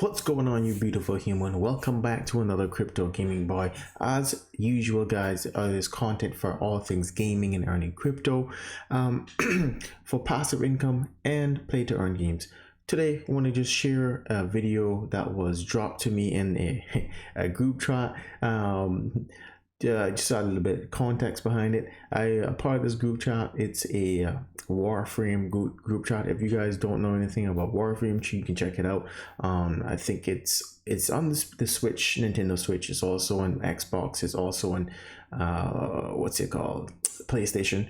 What's going on, you beautiful human? Welcome back to another crypto gaming boy. As usual, guys, there's content for all things gaming and earning crypto, for passive income and play to earn games. Today I want to just share a video that was dropped to me in a group chat. Just a little bit of context behind it. I'm part of this group chat. It's a Warframe group chat. If you guys don't know anything about Warframe, you can check it out. I think it's on the Switch, Nintendo Switch. It's also on Xbox. It's also on what's it called, PlayStation.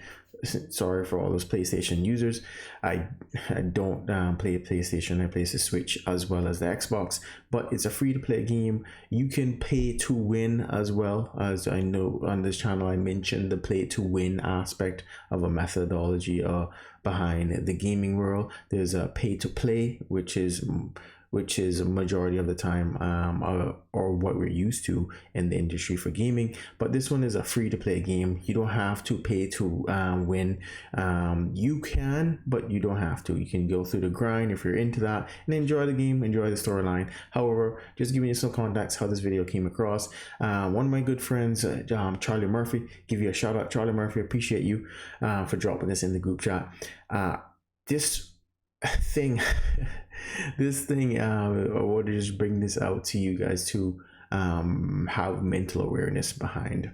Sorry for all those PlayStation users. I don't play PlayStation. I play the Switch as well as the Xbox, but it's a free to play game. You can pay to win as well. As I know on this channel, I mentioned the play to win aspect of a methodology behind the gaming world. There's a pay to play, which is a majority of the time or what we're used to in the industry for gaming. But this one is a free to play game. You don't have to pay to win. You can, but you don't have to. You can go through the grind if you're into that and enjoy the game, enjoy the storyline. However, just giving you some context how this video came across. One of my good friends, Charlie Murphy, give you a shout out. Charlie Murphy, appreciate you for dropping this in the group chat. This thing I want to just bring this out to you guys to have mental awareness behind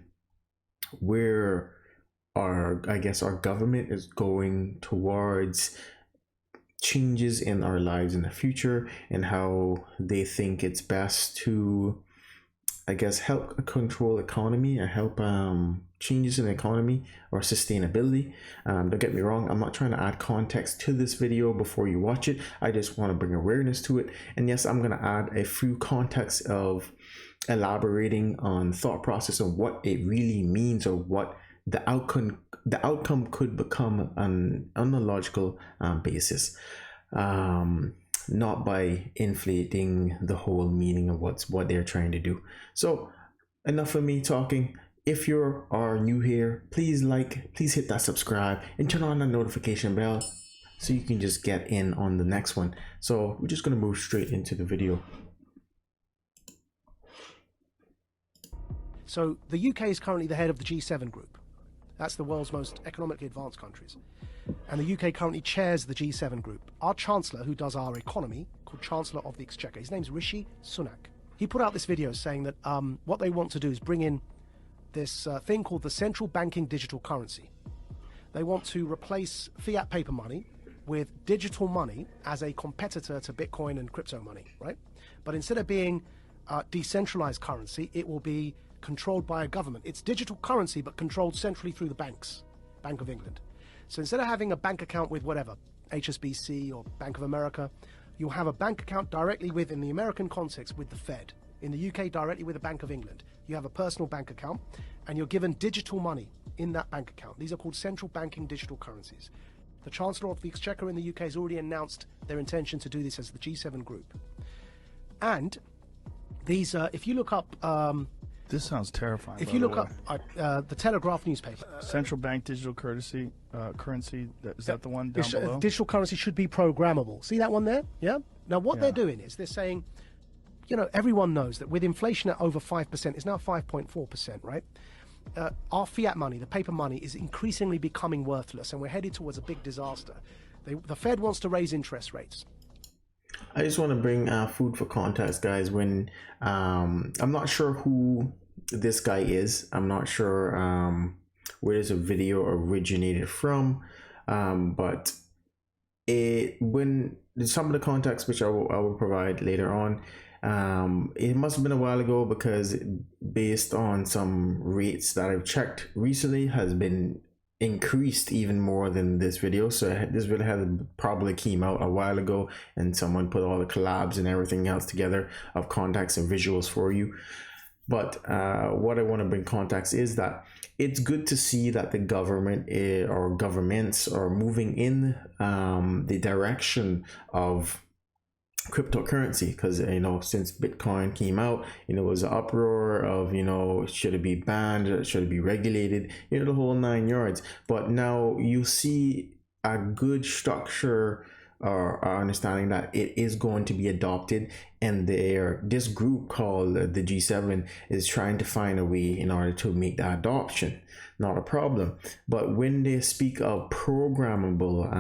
where our government is going towards changes in our lives in the future, and how they think it's best to help control economy or help changes in the economy or sustainability. Don't get me wrong, I'm not trying to add context to this video before you watch it. I just want to bring awareness to it. And yes, I'm going to add a few context of elaborating on thought process of what it really means, or what the outcome could become on a logical basis. Not by inflating the whole meaning of what they're trying to do. So enough of me talking. If you are new here, please hit that subscribe and turn on the notification bell so you can just get in on the next one. So we're just going to move straight into the video. So the UK is currently the head of the G7 group. That's the world's most economically advanced countries. And the UK currently chairs the G7 group. Our Chancellor, who does our economy, called Chancellor of the Exchequer, his name's Rishi Sunak. He put out this video saying that what they want to do is bring in this thing called the central banking digital currency. They want to replace fiat paper money with digital money as a competitor to Bitcoin and crypto money, right? But instead of being decentralized currency, it will be controlled by a government. It's digital currency, but controlled centrally through the banks, Bank of England. So instead of having a bank account with whatever, HSBC or Bank of America, you'll have a bank account directly with, in the American context, with the Fed. In the UK, directly with the Bank of England. You have a personal bank account, and you're given digital money in that bank account. These are called central banking digital currencies. The Chancellor of the Exchequer in the UK has already announced their intention to do this as the G7 group. And these, if you look up... this sounds terrifying. If you look up the Telegraph newspaper, central bank digital currency, is that the one down below? Digital currency should be programmable. See that one there? Yeah. Now what they're doing is they're saying, you know, everyone knows that with inflation at over 5%, it's now 5.4%, right? Our fiat money, the paper money, is increasingly becoming worthless, and we're headed towards a big disaster. The Fed wants to raise interest rates. I just want to bring food for context, guys. When I'm not sure who this guy is. I'm not sure where this video originated from, but when some of the context, which I will provide later on, it must have been a while ago, because based on some rates that I've checked recently, has been increased even more than this video. So this video had probably came out a while ago, and someone put all the collabs and everything else together of context and visuals for you. But what I want to bring context is that it's good to see that the government or governments are moving in the direction of cryptocurrency, because since Bitcoin came out, it was an uproar of should it be banned, should it be regulated, the whole 9 yards. But now you see a good structure are understanding that it is going to be adopted, and this group called the G7 is trying to find a way in order to make that adoption not a problem. But when they speak of programmable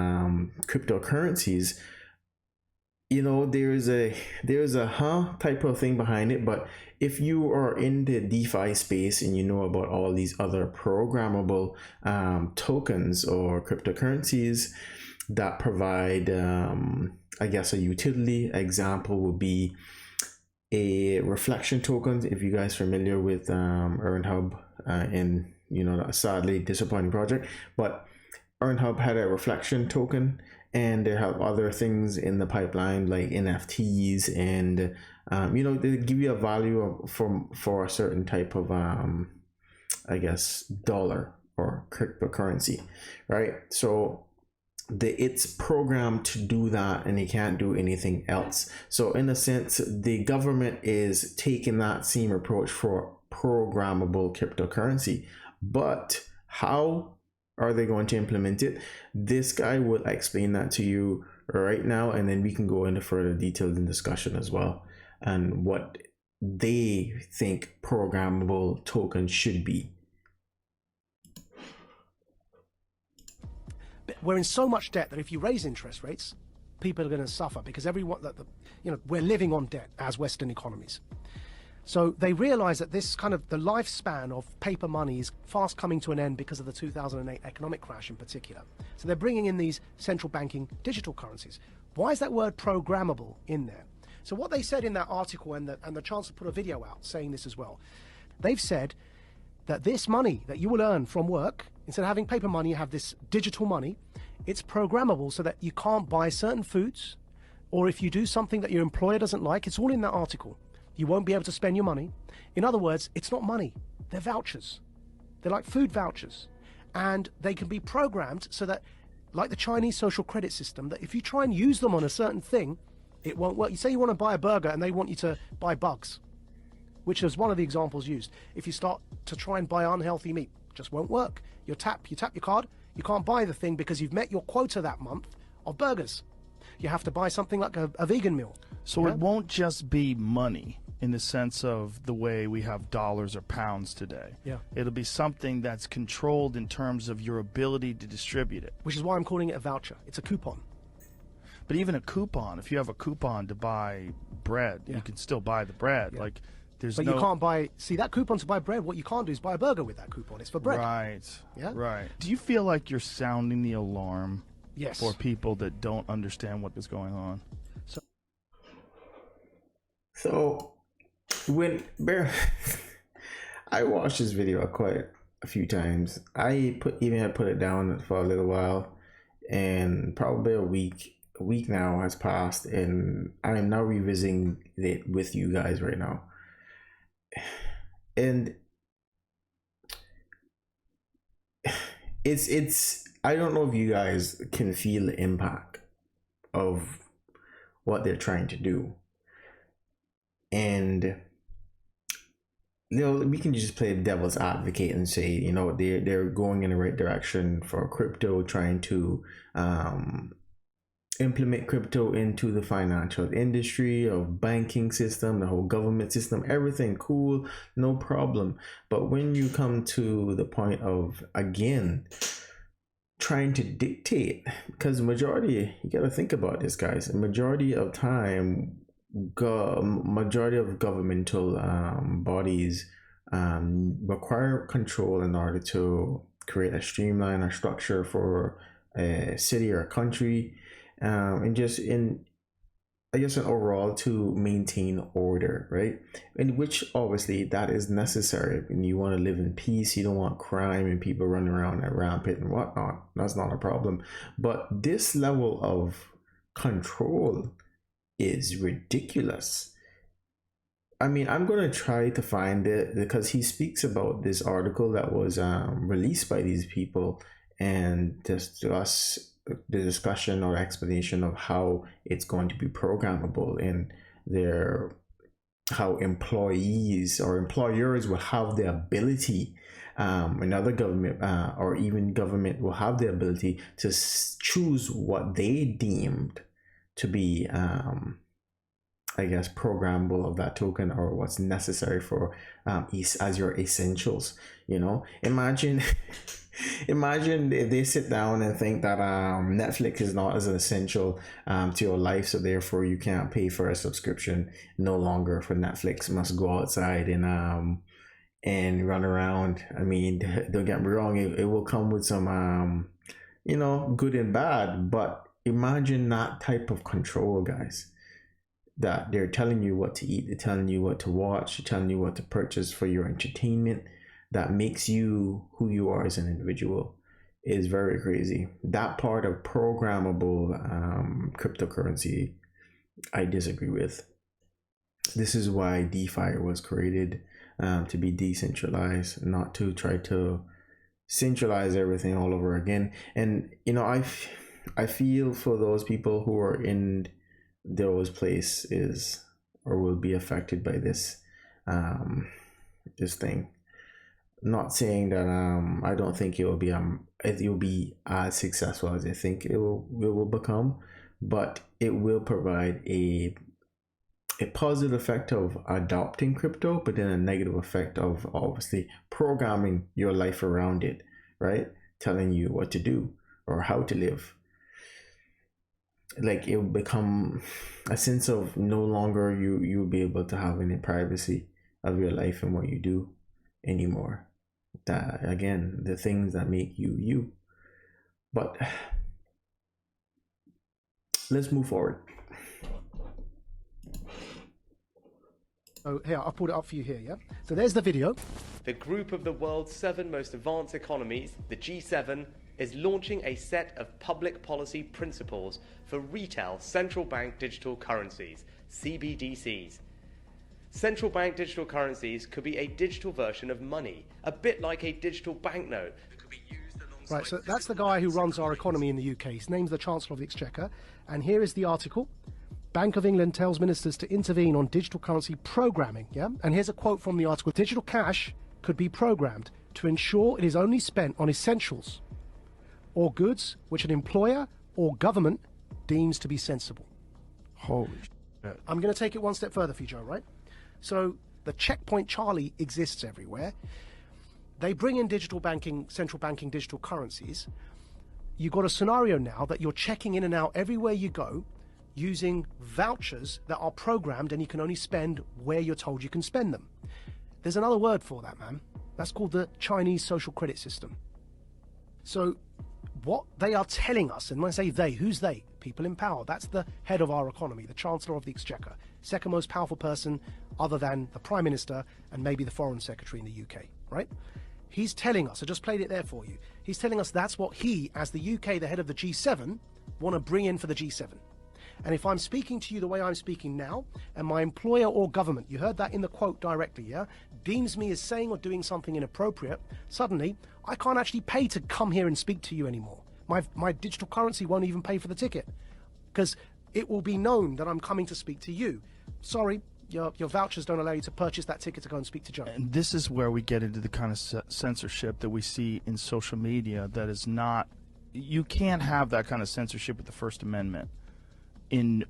cryptocurrencies, there's a type of thing behind it. But if you are in the DeFi space and you know about all these other programmable tokens or cryptocurrencies that provide I guess a utility example would be a reflection token. If you guys familiar with EarnHub, and a sadly disappointing project, but EarnHub had a reflection token, and they have other things in the pipeline like NFTs, and they give you a value for a certain type of I guess dollar or cryptocurrency, right? So it's programmed to do that, and it can't do anything else. So in a sense, the government is taking that same approach for programmable cryptocurrency. But how are they going to implement it? This guy will explain that to you right now, and then we can go into further details in discussion as well, and what they think programmable tokens should be. We're in so much debt that if you raise interest rates, people are going to suffer, because we're living on debt as Western economies. So they realize that this kind of the lifespan of paper money is fast coming to an end because of the 2008 economic crash in particular. So they're bringing in these central banking digital currencies. Why is that word programmable in there? So what they said in that article, and the Chancellor put a video out saying this as well, they've said that this money that you will earn from work, instead of having paper money, you have this digital money. It's programmable so that you can't buy certain foods, or if you do something that your employer doesn't like, it's all in that article. You won't be able to spend your money. In other words, it's not money. They're vouchers. They're like food vouchers. And they can be programmed so that, like the Chinese social credit system, that if you try and use them on a certain thing, it won't work. You say you want to buy a burger and they want you to buy bugs, which is one of the examples used. If you start to try and buy unhealthy meat, it just won't work. You tap your card, you can't buy the thing because you've met your quota that month of burgers. You have to buy something like a vegan meal. So it won't just be money in the sense of the way we have dollars or pounds today. Yeah. It'll be something that's controlled in terms of your ability to distribute it. Which is why I'm calling it a voucher. It's a coupon. But even a coupon, if you have a coupon to buy bread, you can still buy the bread. Yeah. Like, there's But no... you can't buy, see, that coupon to buy bread, what you can't do is buy a burger with that coupon. It's for bread. Right. Yeah? Right. Do you feel like you're sounding the alarm Yes. for people that don't understand what is going on? So when I watched this video quite a few times. I even had put it down for a little while, and probably a week now has passed, and I am now revisiting it with you guys right now. And it's I don't know if you guys can feel the impact of what they're trying to do. And we can just play devil's advocate and say, they're going in the right direction for crypto, trying to implement crypto into the financial industry, of banking system, the whole government system, everything cool, no problem. But when you come to the point of, again, trying to dictate, because majority, you got to think about this, guys, the majority of time, majority of governmental bodies require control in order to create a streamline or structure for a city or a country, and just in, I guess, an overall to maintain order, right? In which obviously that is necessary. And you want to live in peace. You don't want crime and people running around at rampant and whatnot. That's not a problem. But this level of control is ridiculous. I mean, I'm going to try to find it, because he speaks about this article that was released by these people, and discuss the discussion or explanation of how it's going to be programmable, and how employees or employers will have the ability another government or even government will have the ability to choose what they deemed to be I guess programmable of that token, or what's necessary for as your essentials. Imagine imagine if they sit down and think that Netflix is not as an essential to your life, so therefore you can't pay for a subscription no longer for Netflix. Must go outside and run around. I mean, don't get me wrong, it will come with some good and bad, but imagine that type of control, guys, that they're telling you what to eat, they're telling you what to watch, they're telling you what to purchase for your entertainment, that makes you who you are as an individual, is very crazy. That part of programmable cryptocurrency, I disagree with. This is why DeFi was created, to be decentralized, not to try to centralize everything all over again. And I feel for those people who are in those places or will be affected by this thing. Not saying that I don't think it will be as successful as I think it will become, but it will provide a positive effect of adopting crypto, but then a negative effect of obviously programming your life around it, right? Telling you what to do or how to live. Like, it will become a sense of no longer you'll be able to have any privacy of your life and what you do anymore. That, again, the things that make you you. But let's move forward. Oh, here, I'll pull it up for you here, yeah? So there's the video. The group of the world's 7 most advanced economies, the G7, is launching a set of public policy principles for retail central bank digital currencies, CBDCs. Central bank digital currencies could be a digital version of money, a bit like a digital banknote that could be used alongside... Right, so that's the guy who runs our economy in the UK. His name's the Chancellor of the Exchequer. And here is the article. Bank of England tells ministers to intervene on digital currency programming, yeah? And here's a quote from the article. Digital cash could be programmed to ensure it is only spent on essentials or goods which an employer or government deems to be sensible. Holy shit. I'm going to take it one step further for you, Joe, right? So the checkpoint Charlie exists everywhere. They bring in digital banking, central banking digital currencies. You've got a scenario now that you're checking in and out everywhere you go using vouchers that are programmed, and you can only spend where you're told you can spend them. There's another word for that, man. That's called the Chinese social credit system. So what they are telling us, and when I say they, who's they? People in power. That's the head of our economy, the Chancellor of the Exchequer, second most powerful person other than the Prime Minister and maybe the Foreign Secretary in the UK, right? He's telling us, I just played it there for you, he's telling us that's what he, as the UK, the head of the G7, want to bring in for the G7. And if I'm speaking to you the way I'm speaking now, and my employer or government, you heard that in the quote directly, yeah, deems me as saying or doing something inappropriate, suddenly I can't actually pay to come here and speak to you anymore. My digital currency won't even pay for the ticket, because it will be known that I'm coming to speak to you. Sorry, your vouchers don't allow you to purchase that ticket to go and speak to Joe. And this is where we get into the kind of censorship that we see in social media that is not... You can't have that kind of censorship with the First Amendment in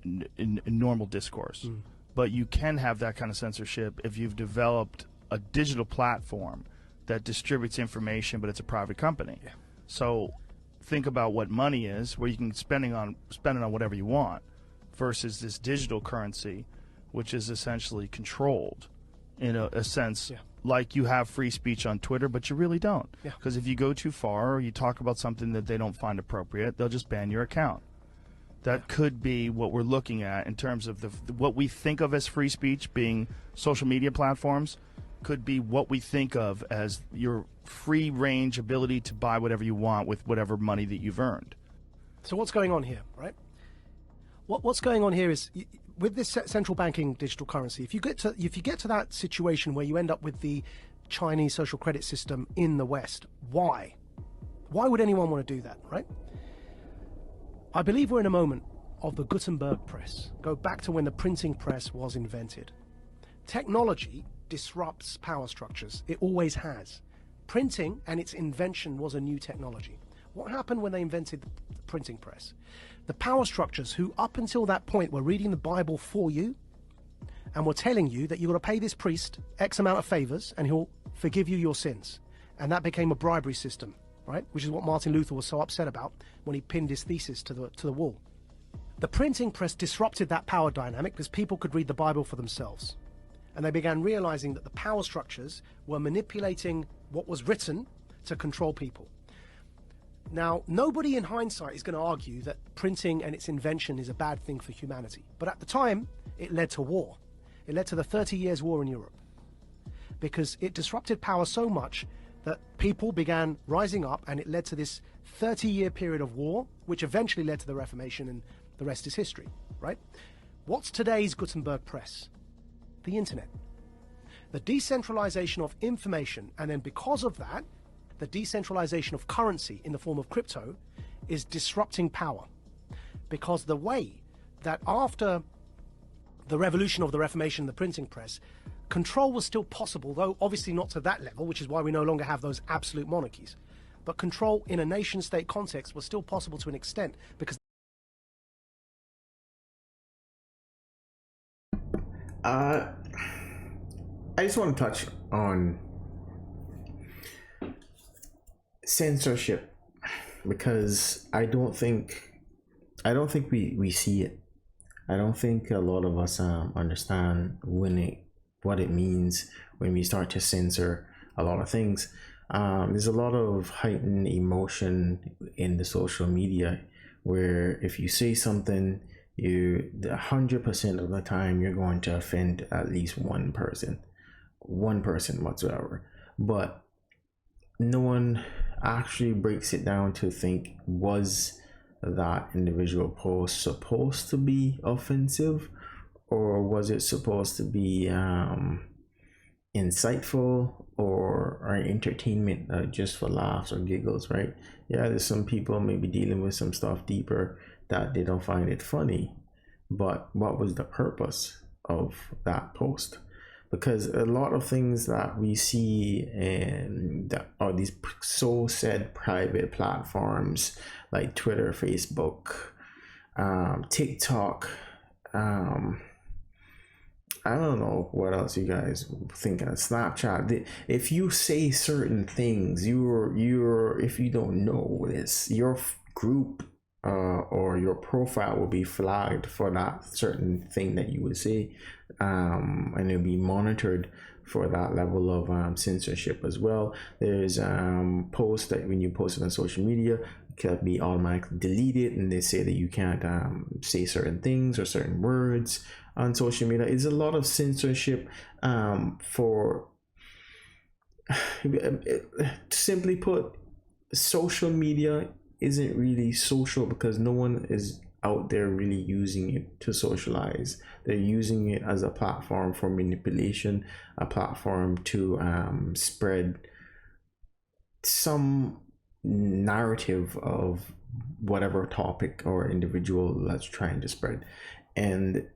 normal discourse. But you can have that kind of censorship if you've developed a digital platform that distributes information, but it's a private company. Yeah. So think about what money is, where you can spend it on whatever you want, versus this digital currency, which is essentially controlled in a sense. Yeah. Like you have free speech on Twitter, but you really don't. Yeah. Because if you go too far or you talk about something that they don't find appropriate, they'll just ban your account. That could be what we're looking at in terms of what we think of as free speech being social media platforms could be what we think of as your free range ability to buy whatever you want with whatever money that you've earned. So what's going on here, right? What's going on here is, with this central banking digital currency, if you get to that situation where you end up with the Chinese social credit system in the West, why would anyone want to do that, right? I believe we're in a moment of the Gutenberg press. Go back to when the printing press was invented. Technology disrupts power structures. It always has. Printing and its invention was a new technology. What happened when they invented the printing press? The power structures who up until that point were reading the Bible for you and were telling you that you've got to pay this priest X amount of favors and he'll forgive you your sins. And that became a bribery system, right? Which is what Martin Luther was so upset about when he pinned his thesis to the wall. The printing press disrupted that power dynamic because people could read the Bible for themselves. And they began realizing that the power structures were manipulating what was written to control people. Now, nobody in hindsight is going to argue that printing and its invention is a bad thing for humanity. But at the time, it led to war. It led to the 30 Years' War in Europe. Because it disrupted power so much that people began rising up, and it led to this 30-year period of war, which eventually led to the Reformation, and the rest is history, right? What's today's Gutenberg press? The internet. The decentralization of information, and then because of that, the decentralization of currency in the form of crypto is disrupting power. Because the way that after the revolution of the Reformation and the printing press, control was still possible, though obviously not to that level, which is why we no longer have those absolute monarchies. But control in a nation-state context was still possible to an extent because I just want to touch on censorship because I don't think we see it. I don't think a lot of us understand what it means when we start to censor a lot of things. There's a lot of heightened emotion in the social media where if you say something, 100% of the time you're going to offend at least one person whatsoever. But no one actually breaks it down to think, was that individual post supposed to be offensive, or was it supposed to be insightful or entertainment, just for laughs or giggles, right? Yeah, there's some people maybe dealing with some stuff deeper that they don't find it funny, but what was the purpose of that post? Because a lot of things that we see and that are these so said private platforms like Twitter, Facebook, TikTok, I don't know what else you guys thinking of, Snapchat. If you say certain things, if you don't know this, your group or your profile will be flagged for that certain thing that you would say, and it'll be monitored for that level of censorship as well. There's posts that when you post it on social media, it can be automatically deleted, and they say that you can't say certain things or certain words on social media. It's a lot of censorship for simply put, social media isn't really social because no one is out there really using it to socialize. They're using it as a platform for manipulation, a platform to spread some narrative of whatever topic or individual that's trying to spread. And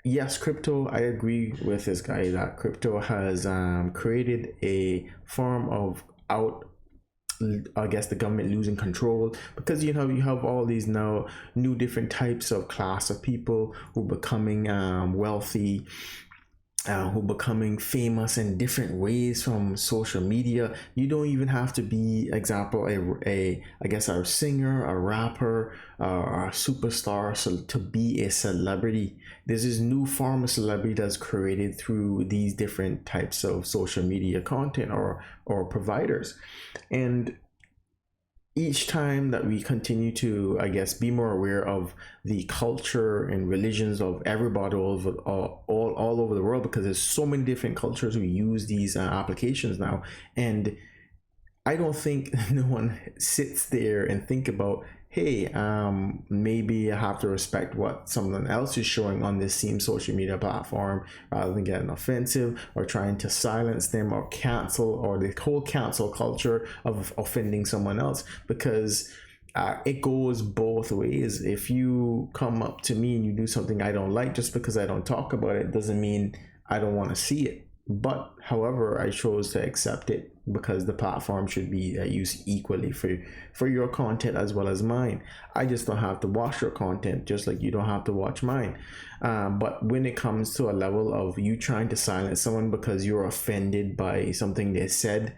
yes, crypto, I agree with this guy that crypto has created a form of I guess the government losing control, because you have all these now new different types of class of people who are becoming wealthy, who are becoming famous in different ways from social media. You don't even have to be, example, a singer, a rapper, or a superstar to be a celebrity. There's this new form of celebrity that's created through these different types of social media content or providers. And each time that we continue to, I guess, be more aware of the culture and religions of everybody all over the world, because there's so many different cultures who use these applications now, and I don't think no one sits there and think about, hey, maybe I have to respect what someone else is showing on this same social media platform rather than getting offensive or trying to silence them or cancel, or the whole cancel culture of offending someone else, because it goes both ways. If you come up to me and you do something I don't like, just because I don't talk about it doesn't mean I don't want to see it. But however, I chose to accept it because the platform should be used equally for your content as well as mine. I just don't have to watch your content, just like you don't have to watch mine. But when it comes to a level of you trying to silence someone because you're offended by something they said,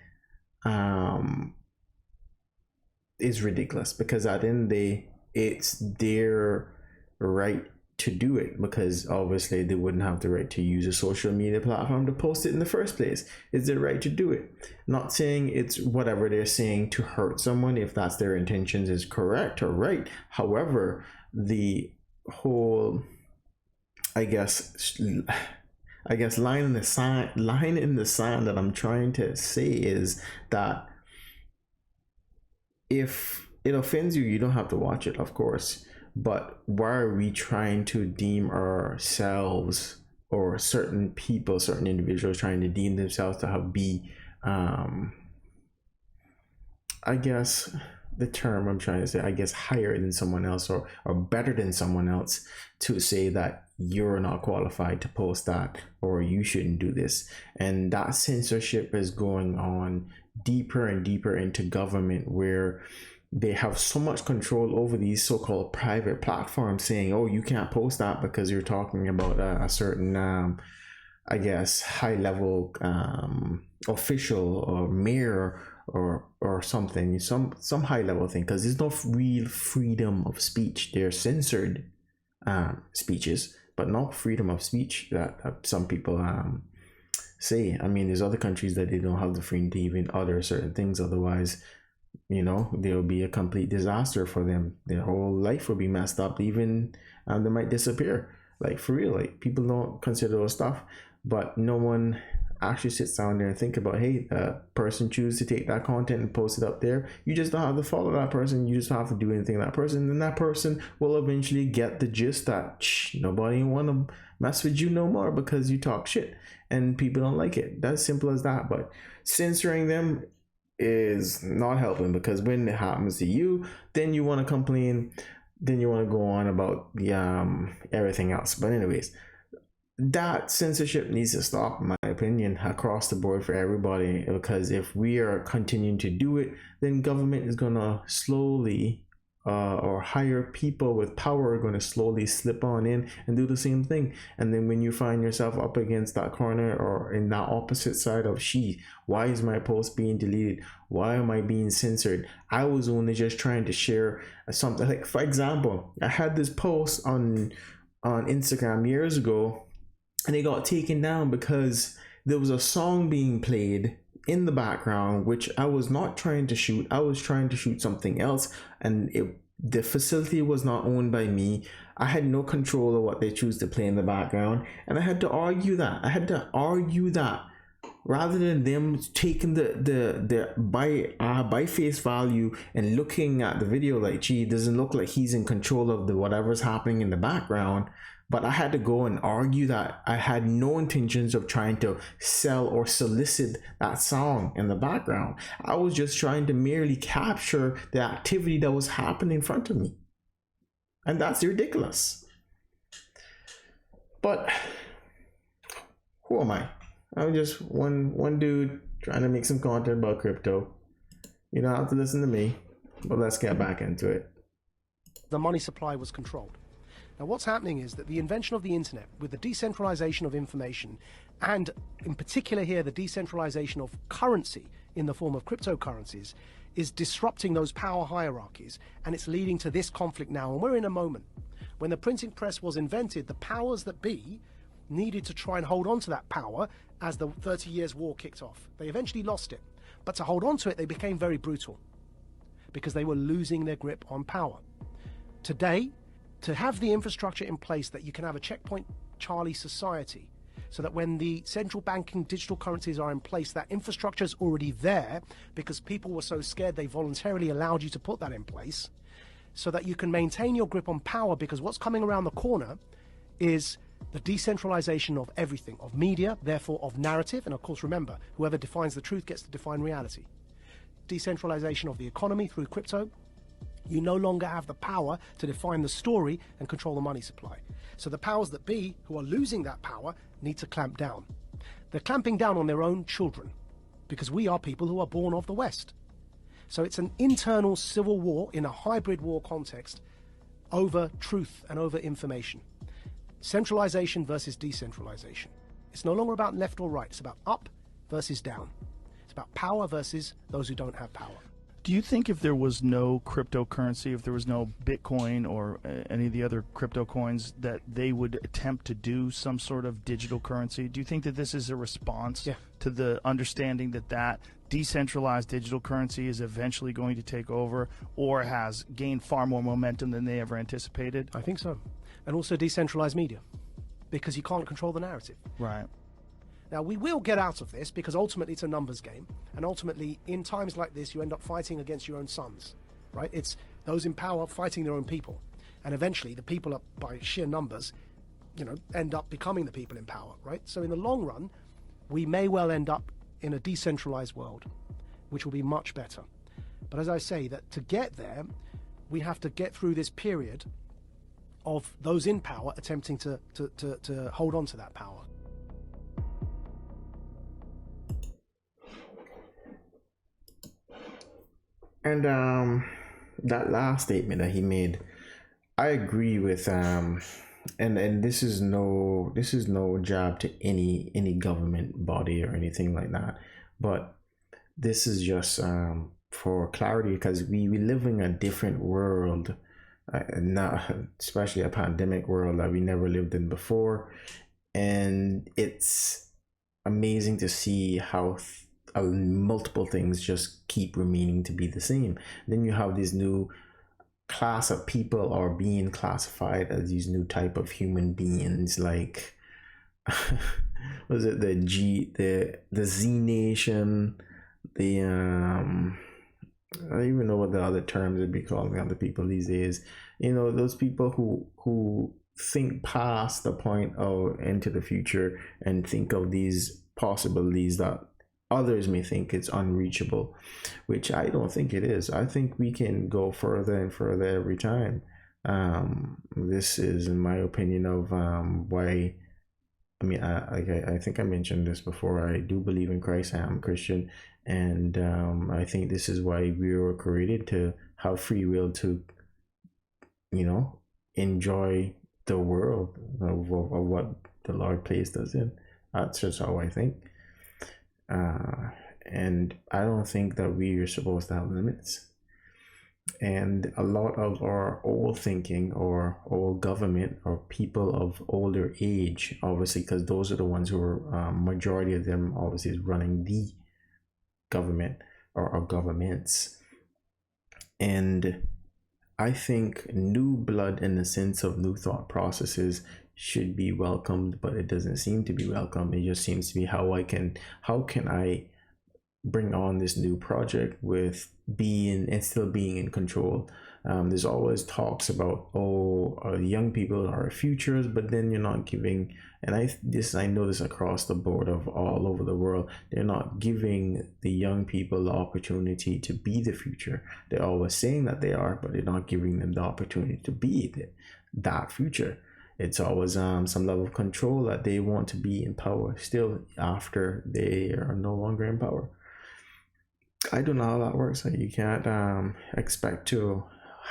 is ridiculous, because at the end of the day, it's their right to do it, because obviously they wouldn't have the right to use a social media platform to post it in the first place. It's their right to do it. Not saying it's whatever they're saying to hurt someone, if that's their intentions, is correct or right. However, the whole, I guess line in the sand that I'm trying to say is that if it offends you, you don't have to watch it, of course. But why are we trying to deem ourselves, or certain people, certain individuals trying to deem themselves to be, I guess the term I'm trying to say, I guess, higher than someone else, or better than someone else, to say that you're not qualified to post that, or you shouldn't do this. And that censorship is going on deeper and deeper into government, where they have so much control over these so-called private platforms, saying, oh, you can't post that because you're talking about a certain I guess high level official or mayor or something, some high level thing, because there's no real freedom of speech. They're censored speeches, but not freedom of speech that some people say. I mean, there's other countries that they don't have the freedom to even utter certain things, otherwise, you know, there'll be a complete disaster for them. Their whole life will be messed up, even they might disappear, like for real. Like, people don't consider those stuff, but no one actually sits down there and think about, hey, the person choose to take that content and post it up there. You just don't have to follow that person, you just don't have to do anything to that person, and that person will eventually get the gist that nobody want to mess with you no more because you talk shit and people don't like it. That's simple as that. But censoring them is not helping, because when it happens to you, then you want to complain, then you want to go on about the everything else. But anyways, that censorship needs to stop, in my opinion, across the board for everybody, because if we are continuing to do it, then government is gonna slowly or higher people with power are going to slowly slip on in and do the same thing. And then when you find yourself up against that corner, or in that opposite side of, why is my post being deleted? Why am I being censored? I was only just trying to share something. Like, for example, I had this post on Instagram years ago, and it got taken down because there was a song being played in the background, which I was not trying to shoot. I was trying to shoot something else, and the facility was not owned by me. I had no control of what they choose to play in the background, and I had to argue that. Rather than them taking the by face value and looking at the video like, gee, it doesn't look like he's in control of the whatever's happening in the background. But I had to go and argue that I had no intentions of trying to sell or solicit that song in the background. I was just trying to merely capture the activity that was happening in front of me. And that's ridiculous. But who am I? I'm just one dude trying to make some content about crypto. You don't have to listen to me, but let's get back into it. The money supply was controlled. Now, what's happening is that the invention of the internet, with the decentralization of information, and in particular here, the decentralization of currency in the form of cryptocurrencies, is disrupting those power hierarchies, and it's leading to this conflict now. And we're in a moment. When the printing press was invented, the powers that be needed to try and hold on to that power as the 30 Years' War kicked off. They eventually lost it. But to hold on to it, they became very brutal, because they were losing their grip on power. Today, to have the infrastructure in place that you can have a checkpoint Charlie society, so that when the central banking digital currencies are in place, that infrastructure is already there, because people were so scared they voluntarily allowed you to put that in place, so that you can maintain your grip on power. Because what's coming around the corner is the decentralization of everything, of media, therefore of narrative, and of course, remember, whoever defines the truth gets to define reality. Decentralization of the economy through crypto. You no longer have the power to define the story and control the money supply. So the powers that be, who are losing that power, need to clamp down. They're clamping down on their own children because we are people who are born of the West. So it's an internal civil war in a hybrid war context over truth and over information. Centralization versus decentralization. It's no longer about left or right. It's about up versus down. It's about power versus those who don't have power. Do you think if there was no cryptocurrency, if there was no Bitcoin or any of the other crypto coins, that they would attempt to do some sort of digital currency? Do you think that this is a response to the understanding that that decentralized digital currency is eventually going to take over, or has gained far more momentum than they ever anticipated? I think so. And also decentralized media, because you can't control the narrative. Right. Now, we will get out of this because ultimately it's a numbers game. And ultimately, in times like this, you end up fighting against your own sons, right? It's those in power fighting their own people. And eventually, the people, are, by sheer numbers, end up becoming the people in power, right? So in the long run, we may well end up in a decentralized world, which will be much better. But as I say, that to get there, we have to get through this period of those in power attempting to hold on to that power. And that last statement that he made, I agree with. And this is no jab to any government body or anything like that, but this is just for clarity, because we live in a different world, not especially a pandemic world that we never lived in before, and it's amazing to see how multiple things just keep remaining to be the same. Then you have this new class of people are being classified as these new type of human beings, like was it the Z Nation, the I don't even know what the other terms would be calling other people these days. Those people who think past the point of into the future and think of these possibilities that others may think it's unreachable, which I don't think it is. I think we can go further and further every time. This is, in my opinion, of why. I mean, I think I mentioned this before. I do believe in Christ. I am a Christian, and I think this is why we were created, to have free will to, enjoy the world of what the Lord placed us in. That's just how I think. And I don't think that we are supposed to have limits. And a lot of our old thinking or old government or people of older age, obviously, because those are the ones who are, majority of them obviously is running the government or governments. And I think new blood, in the sense of new thought processes, should be welcomed, but it doesn't seem to be welcomed. It just seems to be how can I bring on this new project with still being in control. There's always talks about young people are our futures, but then you're not giving, and I know this across the board of all over the world, they're not giving the young people the opportunity to be the future. They're always saying that they are, but they're not giving them the opportunity to be that future. It's always some level of control that they want to be in power still after they are no longer in power. I don't know how that works. You can't expect to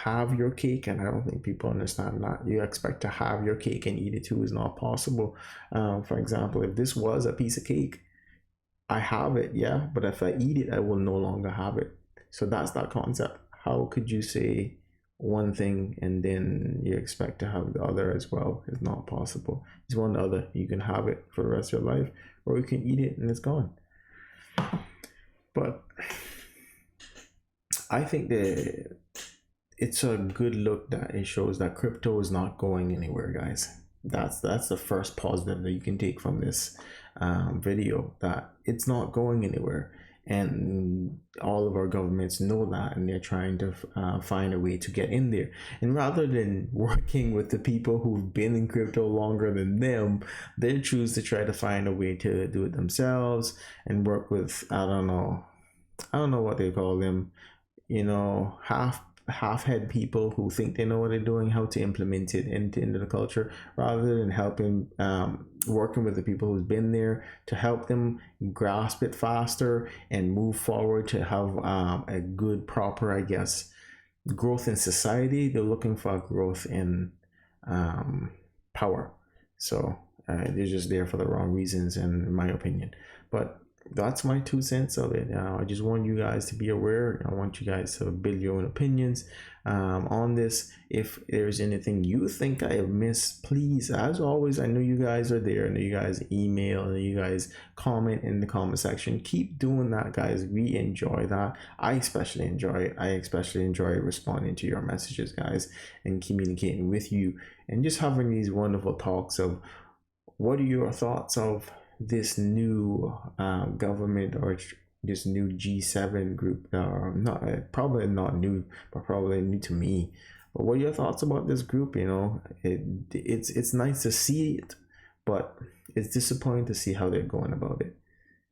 have your cake, and I don't think people understand that. You expect to have your cake and eat it too is not possible. For example, if this was a piece of cake, I have it, yeah, but if I eat it, I will no longer have it. So that's that concept. How could you say one thing and then you expect to have the other as well? It's not possible. It's one or the other. You can have it for the rest of your life, or you can eat it and it's gone. But I think that it's a good look that it shows that crypto is not going anywhere, guys. That's the first positive that you can take from this video, that it's not going anywhere. And all of our governments know that, and they're trying to find a way to get in there. And rather than working with the people who've been in crypto longer than them, they choose to try to find a way to do it themselves and work with, I don't know what they call them, half half-head people who think they know what they're doing, how to implement it into the culture, rather than helping, working with the people who's been there to help them grasp it faster and move forward to have a good, proper, I guess, growth in society. They're looking for growth in power. So they're just there for the wrong reasons, in my opinion. But that's my 2 cents of it. I just want you guys to be aware. I want you guys to build your own opinions on this. If there's anything you think I have missed, please, as always, I know you guys are there. I know you guys email, and you guys comment in the comment section. Keep doing that, guys. We enjoy that. I especially enjoy it. I especially enjoy responding to your messages, guys, and communicating with you, and just having these wonderful talks of what are your thoughts of this new government, or this new G7 group. Not probably not new, but probably new to me. But what are your thoughts about this group? You know, it's nice to see it, but it's disappointing to see how they're going about it,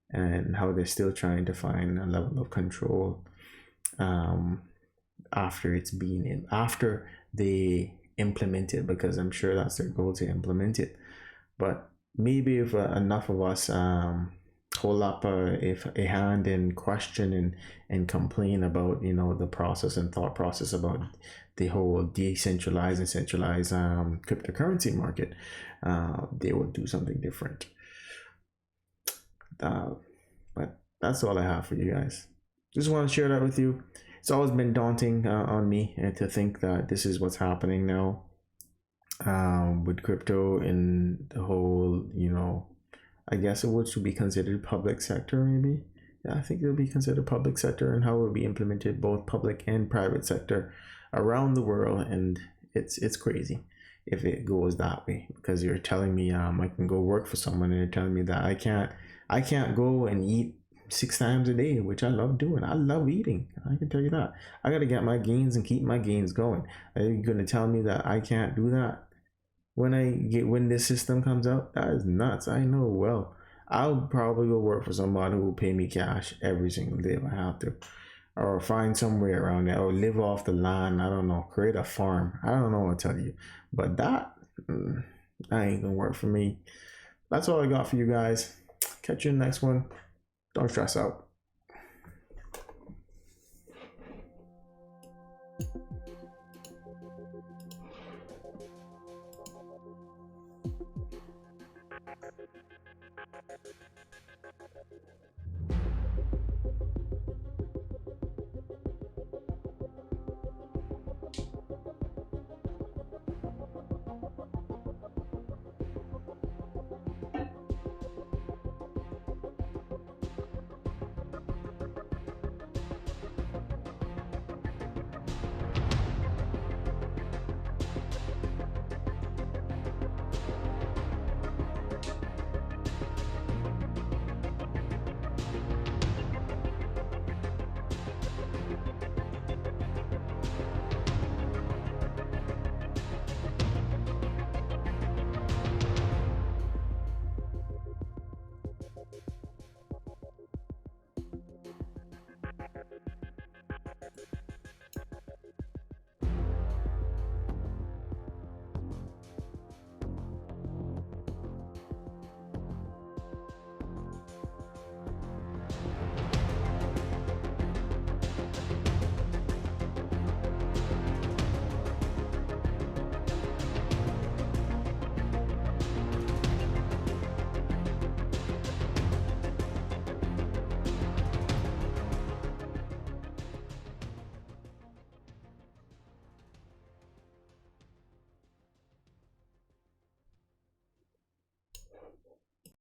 and how they're still trying to find a level of control after it's been in, after they implement it, because I'm sure that's their goal, to implement it. But maybe if enough of us hold up a hand and question and complain about, you know, the process and thought process about the whole decentralized and centralized cryptocurrency market, they will do something different. But that's all I have for you guys. Just want to share that with you. It's always been daunting on me to think that this is what's happening now with crypto and the whole, you know, I guess it would be considered public sector, maybe. Yeah, I think it'll be considered public sector, and how it will be implemented both public and private sector around the world. And it's crazy if it goes that way, because you're telling me I can go work for someone, and you're telling me that I can't go and eat 6 times a day, which I love doing. I love eating. I can tell you that. I got to get my gains and keep my gains going. Are you going to tell me that I can't do that when this system comes out? That is nuts. I know well. I'll probably go work for somebody who will pay me cash every single day if I have to, or find somewhere around there, or live off the land. I don't know. Create a farm. I don't know what to tell you, but that ain't gonna work for me. That's all I got for you guys. Catch you in the next one. Don't stress out.